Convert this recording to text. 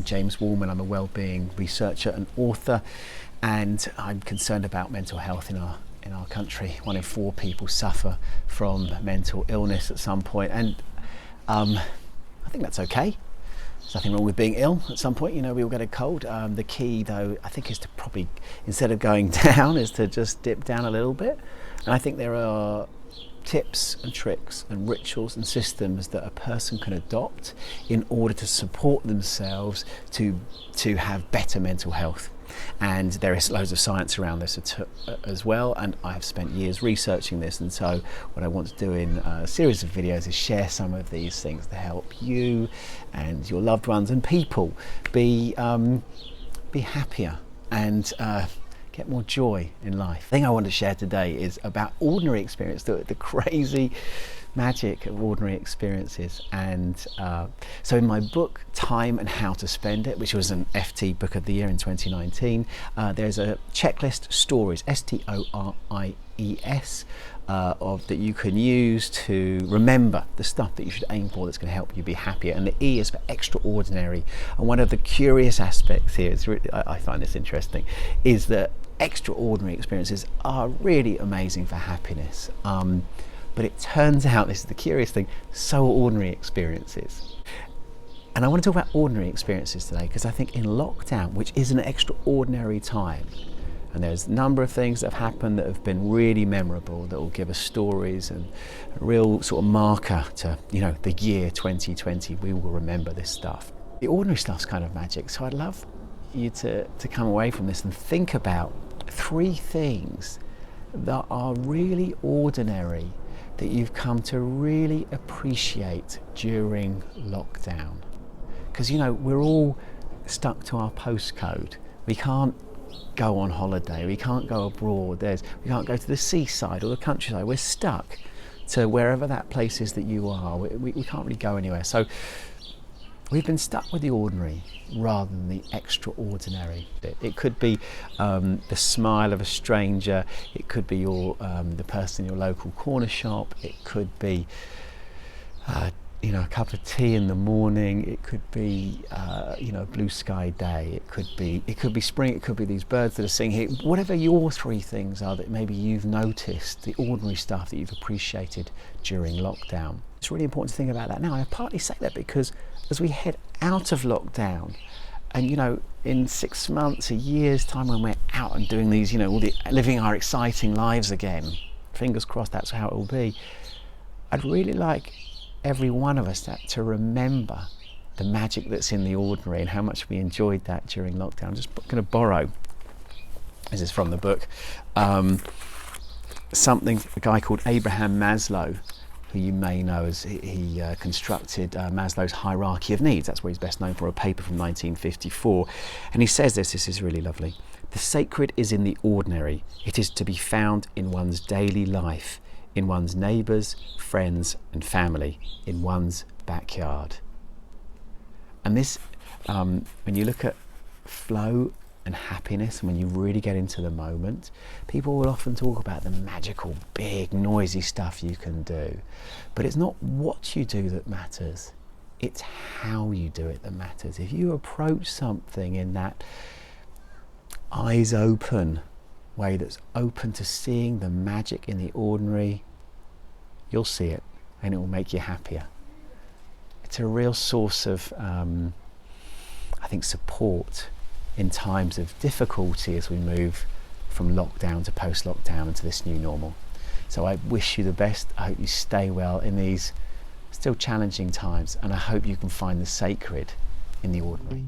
James Wallman. I'm a wellbeing researcher and author, and I'm concerned about mental health in our country. 1 in 4 people suffer from mental illness at some point, and I think that's okay. There's nothing wrong with being ill at some point. You know, we all get a cold. The key, though, I think, is to probably, instead of going down, is to just dip down a little bit. And I think there are tips and tricks and rituals and systems that a person can adopt in order to support themselves to have better mental health. And there is loads of science around this as well, and I have spent years researching this, and so what I want to do in a series of videos is share some of these things to help you and your loved ones and people be happier and get more joy in life. The thing I want to share today is about ordinary experience, the crazy magic of ordinary experiences. And so in my book Time and How to Spend It, which was an FT Book of the Year in 2019, there's a checklist, stories, STORIES, that you can use to remember the stuff that you should aim for that's going to help you be happier. And the E is for extraordinary. And one of the curious aspects here, I find this interesting, is that extraordinary experiences are really amazing for happiness. But it turns out, this is the curious thing, so are ordinary experiences. And I want to talk about ordinary experiences today because I think in lockdown, which is an extraordinary time, and there's a number of things that have happened that have been really memorable, that will give us stories and a real sort of marker to, you know, the year 2020. We will remember this stuff. The ordinary stuff's kind of magic, so I'd love you to come away from this and think about 3 things that are really ordinary that you've come to really appreciate during lockdown. Because, you know, we're all stuck to our postcode. We can't go on holiday, we can't go abroad, we can't go to the seaside or the countryside. We're stuck to wherever that place is that you are. We can't really go anywhere. So we've been stuck with the ordinary rather than the extraordinary. It could be the smile of a stranger, it could be the person in your local corner shop, it could be you know, a cup of tea in the morning, it could be you know, a blue sky day, it could be spring, it could be these birds that are singing here. Whatever your 3 things are that maybe you've noticed, the ordinary stuff that you've appreciated during lockdown. It's really important to think about that now. And I partly say that because as we head out of lockdown, and you know, in 6 months, a year's time, when we're out and doing these, you know, living our exciting lives again, fingers crossed that's how it will be, I'd really like every one of us to remember the magic that's in the ordinary and how much we enjoyed that during lockdown. I'm just going to borrow, this is from the book, something a guy called Abraham Maslow, who you may know as he constructed Maslow's hierarchy of needs. That's what he's best known for, a paper from 1954. And he says this is really lovely. The sacred is in the ordinary. It is to be found in one's daily life, in one's neighbours, friends and family, in one's backyard. And this, when you look at flow and happiness, and when you really get into the moment, people will often talk about the magical, big, noisy stuff you can do. But it's not what you do that matters, it's how you do it that matters. If you approach something in that eyes open way, that's open to seeing the magic in the ordinary, you'll see it and it will make you happier. It's a real source of, I think, support in times of difficulty as we move from lockdown to post-lockdown into this new normal. So I wish you the best. I hope you stay well in these still challenging times, and I hope you can find the sacred in the ordinary.